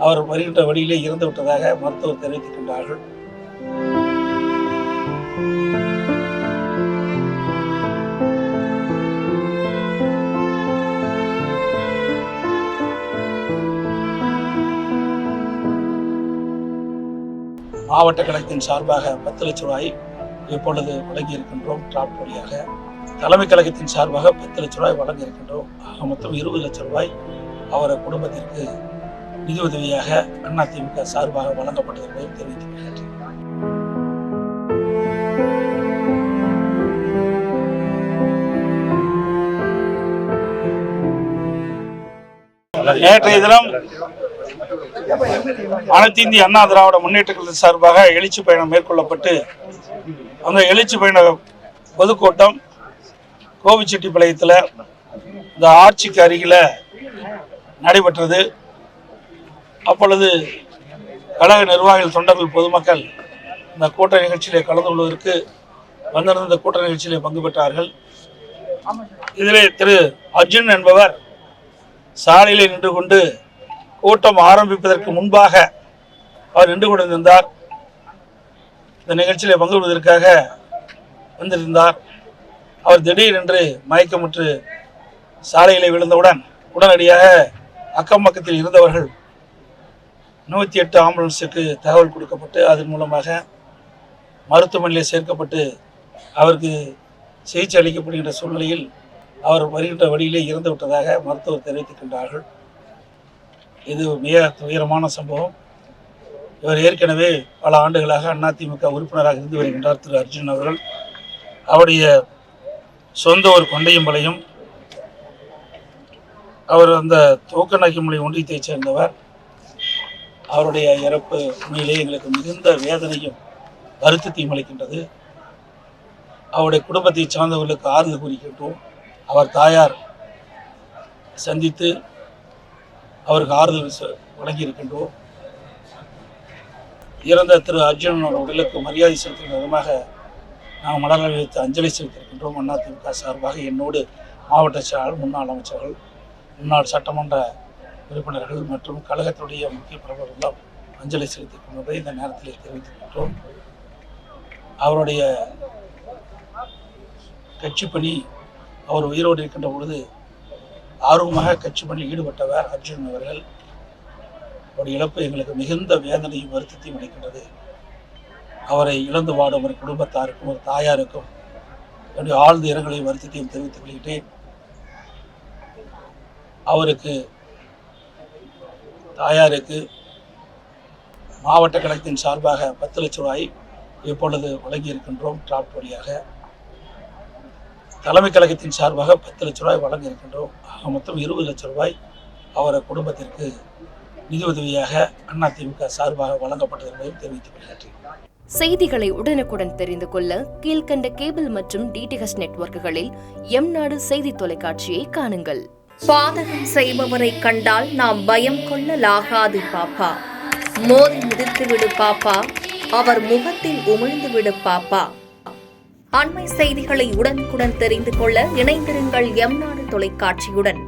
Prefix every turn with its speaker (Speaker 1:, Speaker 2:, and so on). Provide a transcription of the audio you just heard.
Speaker 1: அவர் வருகின்ற வழியிலே இறந்து விட்டதாக மருத்துவர் தெரிவித்திருக்கின்றார்கள். மாவட்ட கழகத்தின் சார்பாக 10 லட்சம் ரூபாய் இப்பொழுது வழங்கி இருக்கின்றோம். டிராப்ட் வழியாக தலைமை கழகத்தின் சார்பாக 10 லட்சம் ரூபாய் வழங்கி இருக்கின்றோம். மொத்தம் 20 லட்சம் ரூபாய் அவர குடும்பத்திற்கு நிதி உதவியாக அதிமுக சார்பாக வழங்கப்பட்டதை தெரிவித்துள்ளேன். நேற்றைய தினம் அனைத்து இந்திய அண்ணா திராவிட முன்னேற்ற கழகத்தின் சார்பாக எழுச்சி பயணம் மேற்கொள்ளப்பட்டு அந்த எழுச்சி பயண பொதுக்கூட்டம் கோவிச்செட்டிப்பாளையத்தில் இந்த ஆட்சிக்கு அருகில நடைபெற்றது. அப்பொழுது கழக நிர்வாகிகள், தொண்டர்கள், பொதுமக்கள் இந்த கூட்ட நிகழ்ச்சியிலே கலந்து கொள்வதற்கு வந்திருந்த இந்த கூட்ட நிகழ்ச்சியிலே பங்கு பெற்றார்கள். இதிலே திரு அர்ஜுன் என்பவர் சாலையிலே நின்று கொண்டு கூட்டம் ஆரம்பிப்பதற்கு முன்பாக அவர் நின்று கொண்டிருந்தார். இந்த நிகழ்ச்சியிலே பங்கு கொள்வதற்காக வந்திருந்தார். அவர் திடீரென்று மயக்கமுற்று சாலையிலே விழுந்தவுடன் உடனடியாக அக்கம் பக்கத்தில் இருந்தவர்கள் 108 ஆம்புலன்ஸுக்கு தகவல் கொடுக்கப்பட்டு அதன் மூலமாக மருத்துவமனையில் சேர்க்கப்பட்டு அவருக்கு சிகிச்சை அளிக்கப்படுகின்ற சூழ்நிலையில் அவர் வருகின்ற வழியிலே இறந்து விட்டதாக மருத்துவர் தெரிவித்திருக்கின்றார்கள். இது மிக துயரமான சம்பவம். இவர் ஏற்கனவே பல ஆண்டுகளாக அதிமுக உறுப்பினராக இருந்து வருகின்றார். திரு அர்ஜுன் அவர்கள் அவருடைய சொந்த ஒரு கொண்டையம்பாளையம். அவர் அந்த தூக்கநாயக்கமலை ஒன்றியத்தைச் சேர்ந்தவர். அவருடைய இறப்பு உண்மையிலே எங்களுக்கு மிகுந்த வேதனையும் வருத்தத்தையும் அளிக்கின்றது. அவருடைய குடும்பத்தை சார்ந்தவர்களுக்கு ஆறுதல் கூறுகின்றோம். அவர் தாயார் சந்தித்து அவருக்கு ஆறுதல் வழங்கியிருக்கின்றோம். இறந்த திரு அர்ஜுன் உடலுக்கு மரியாதை செலுத்தும் விதமாக நாம் மலர்கள் வைத்து அஞ்சலி செலுத்தியிருக்கின்றோம். அதிமுக சார்பாக என்னோடு மாவட்ட செயலாளர், முன்னாள் அமைச்சர்கள், முன்னாள் சட்டமன்ற உறுப்பினர்கள் மற்றும் கழகத்துடைய முக்கிய பிரபலங்களும் அஞ்சலி செலுத்தியிருக்கின்றதை இந்த நேரத்தில் தெரிவித்திருக்கின்றோம். அவருடைய கட்சி பணி, அவர் உயிரோடு இருக்கின்ற பொழுது ஆர்வமாக கட்சி பணியில் ஈடுபட்டவர் அர்ஜுன் அவர்கள். அவருடைய இழப்பு எங்களுக்கு மிகுந்த வேதனையும் வருத்தத்தையும் அளிக்கின்றது. அவரை இழந்து வாடும் ஒரு குடும்பத்தாருக்கும் ஒரு தாயாருக்கும் என்னுடைய ஆழ்ந்த இரங்கலையும் வருத்தத்தையும் தெரிவித்துக் கொள்கிறேன். அவருக்கு, தாயாருக்கு மாவட்ட கழகத்தின் சார்பாக 10 லட்சம் ரூபாய் இப்பொழுது வழங்கி இருக்கின்றோம். டிராப்ட் வழியாக தலைமை கழகத்தின் சார்பாக 10 லட்சம் ரூபாய் வழங்கி இருக்கின்றோம். மொத்தம் 20 லட்சம் ரூபாய் அவர குடும்பத்திற்கு நிதி உதவியாக அதிமுக சார்பாக வழங்கப்பட்டதை தெரிவித்துக் கொள்கிறேன்.
Speaker 2: செய்திகளை உடனுக்குடன் தெரிந்து கொள்ள கீழ்கண்ட கேபிள் மற்றும் டிடிஹெச் நெட்வொர்க்குகளில் எம்நாடு செய்தி தொலைக்காட்சியை காணுங்கள்.
Speaker 3: பாதகம் செய்பவரை கண்டால் நாம் பயம் கொள்ளலாகாது பாப்பா. மோதி மிதித்து விடு பாப்பா, அவர் முகத்தில் உமிழ்ந்து விடு பாப்பா. அண்மை செய்திகளை உடனுக்குடன் தெரிந்து கொள்ள இணைந்திருங்கள் எம்நாடு தொலைக்காட்சியுடன்.